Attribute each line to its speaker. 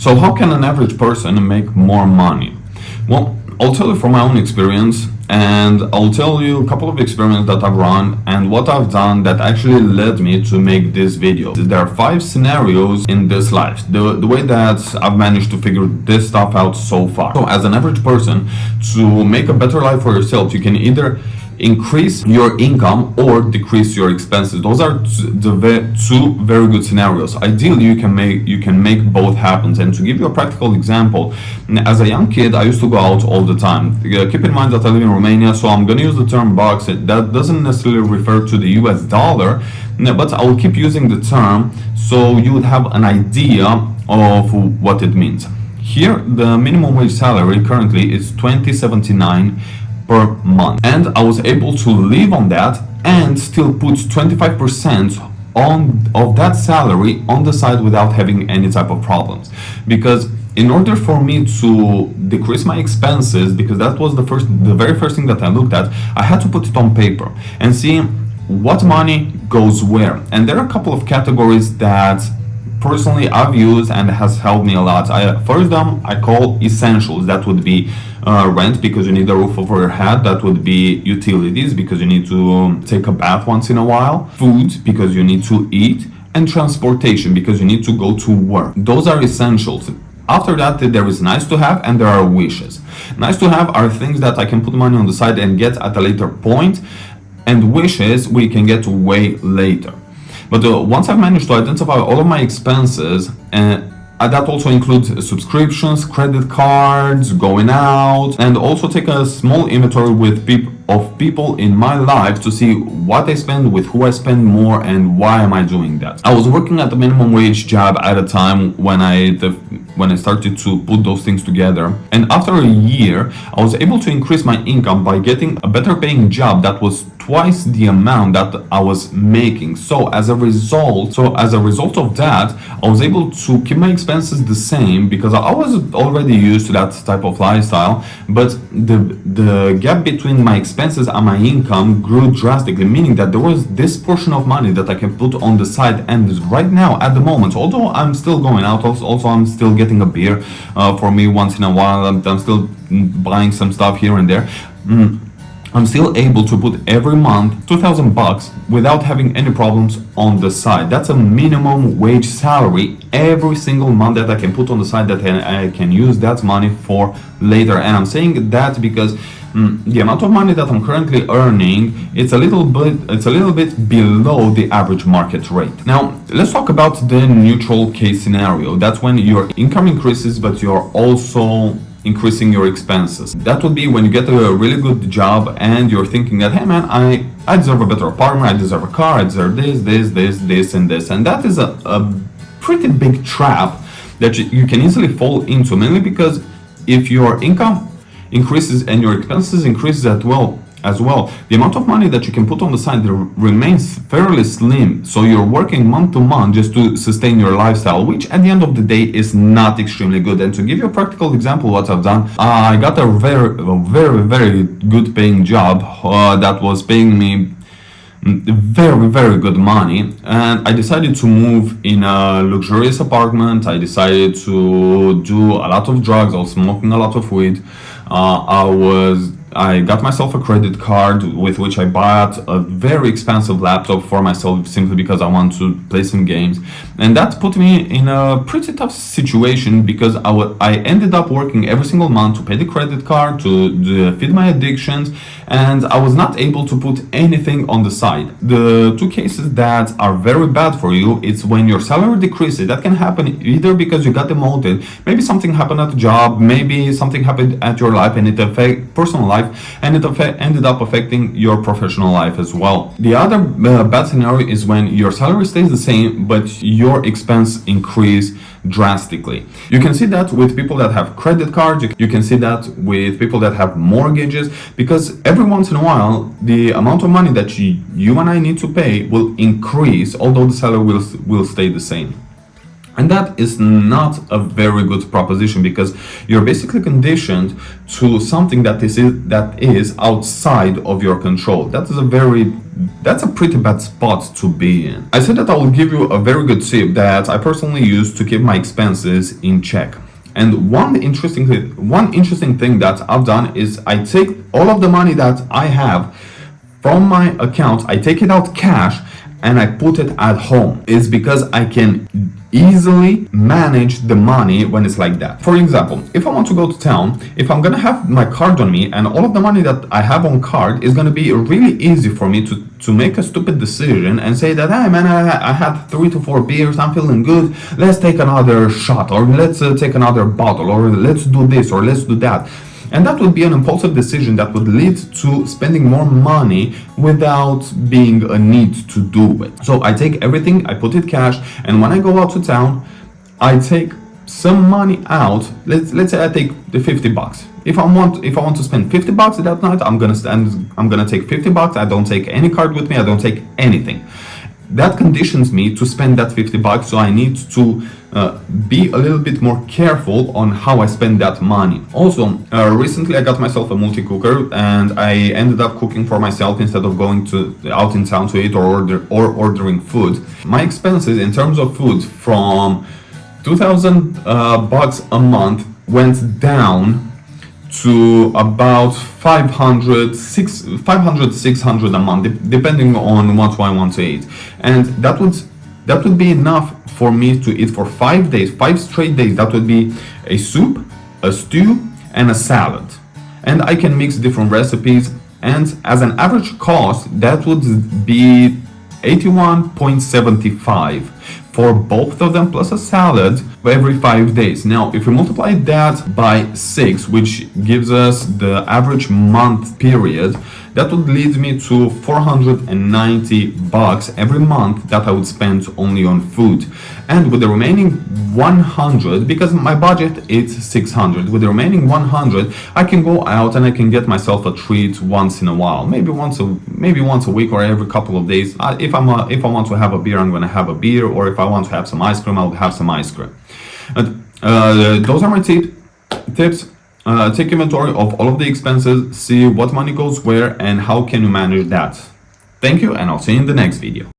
Speaker 1: So how can an average person make more money? Well, I'll tell you from my own experience, and I'll tell you a couple of experiments that I've run and what I've done that actually led me to make this video. There are 5 scenarios in this life, the way that I've managed to figure this stuff out so far. So as an average person, to make a better life for yourself, you can either increase your income or decrease your expenses. Those are two very good scenarios. Ideally, you can make both happen. And to give you a practical example, as a young kid, I used to go out all the time. Keep in mind that I live in Romania, so I'm going to use the term bucks. That doesn't necessarily refer to the US dollar, but I will keep using the term so you would have an idea of what it means. Here, the minimum wage salary currently is $20.79 per month, and I was able to live on that and still put 25% of that salary on the side without having any type of problems. Because in order for me to decrease my expenses, because that was the very first thing that I looked at, I had to put it on paper and see what money goes where. And there are a couple of categories that personally I've used and has helped me a lot. First them I call essentials. That would be rent, because you need a roof over your head. That would be utilities, because you need to take a bath once in a while. Food, because you need to eat. And transportation, because you need to go to work. Those are essentials. After that, there is nice to have and there are wishes. Nice to have are things that I can put money on the side and get at a later point, and wishes we can get way later. But once I've managed to identify all of my expenses, that also includes subscriptions, credit cards, going out, and also take a small inventory with people in my life to see what I spend, with who I spend more, and why am I doing that. I was working at the minimum wage job at a time when I started to put those things together, and after a year I was able to increase my income by getting a better paying job that was twice the amount that I was making. So as a result of that, I was able to keep my expenses the same, because I was already used to that type of lifestyle, but the gap between my expenses and my income grew drastically, meaning that there was this portion of money that I can put on the side. And right now, at the moment, although I'm still going out, also I'm still getting a beer for me once in a while, I'm still buying some stuff here and there, I'm still able to put every month $2,000 without having any problems on the side. That's a minimum wage salary every single month that I can put on the side, that I can use that money for later. And I'm saying that because the amount of money that I'm currently earning, it's a little bit below the average market rate. Now, let's talk about the neutral case scenario. That's when your income increases, but you're also increasing your expenses. That would be when you get a really good job and you're thinking that, hey man, I deserve a better apartment, I deserve a car, I deserve this, and this. And that is a pretty big trap that you can easily fall into, mainly because if your income increases and your expenses increases as well, the amount of money that you can put on the side remains fairly slim. So you're working month to month just to sustain your lifestyle, which at the end of the day is not extremely good. And to give you a practical example, what I've done, I got a very good paying job that was paying me very good money, and I decided to move in a luxurious apartment. I decided to do a lot of drugs. I was smoking a lot of weed. I got myself a credit card with which I bought a very expensive laptop for myself, simply because I want to play some games. And that put me in a pretty tough situation, because I ended up working every single month to pay the credit card, to feed my addictions, and I was not able to put anything on the side. The two cases that are very bad for you, it's when your salary decreases. That can happen either because you got demoted, maybe something happened at the job, maybe something happened at your life and it affected personal life, and it ended up affecting your professional life as well. The other bad scenario is when your salary stays the same, but your expense increase drastically. You can see that with people that have credit cards, you can see that with people that have mortgages, because every once in a while the amount of money that you and I need to pay will increase, although the salary will stay the same. And that is not a very good proposition, because you're basically conditioned to something that is outside of your control. That's a pretty bad spot to be in. I said that I will give you a very good tip that I personally use to keep my expenses in check. And one interesting thing that I've done is I take all of the money that I have from my account, I take it out cash, and I put it at home. Is because I can easily manage the money when it's like that. For example, if I want to go to town, if I'm gonna have my card on me and all of the money that I have on card is gonna be really easy for me to make a stupid decision and say that, hey man, I had 3 to 4 beers, I'm feeling good, let's take another shot, or let's take another bottle, or let's do this, or let's do that. And that would be an impulsive decision that would lead to spending more money without being a need to do it. So I take everything, I put it cash, and when I go out to town, I take some money out. Let's say I take the 50 bucks. If I want to spend 50 bucks that night, I'm gonna take 50 bucks. I don't take any card with me. I don't take anything. That conditions me to spend that 50 bucks, so I need to be a little bit more careful on how I spend that money. Also, recently I got myself a multi-cooker, and I ended up cooking for myself instead of going out in town to eat or ordering food. My expenses in terms of food from 2,000 bucks a month went down to about 500, 600 a month, depending on what I want to eat. And that would be enough for me to eat for 5 days, 5 straight days. That would be a soup, a stew, and a salad. And I can mix different recipes, and as an average cost, that would be 81.75 for both of them, plus a salad every 5 days. Now, if we multiply that by 6, which gives us the average month period, that would lead me to 490 bucks every month that I would spend only on food. And with the remaining 100, because my budget is 600, with the remaining 100, I can go out and I can get myself a treat once in a while, maybe once a week or every couple of days. If I want to have a beer, I'm gonna have a beer, or if I want to have some ice cream, I'll have some ice cream. And those are my tips. Take inventory of all of the expenses, see what money goes where, and how can you manage that. Thank you, and I'll see you in the next video.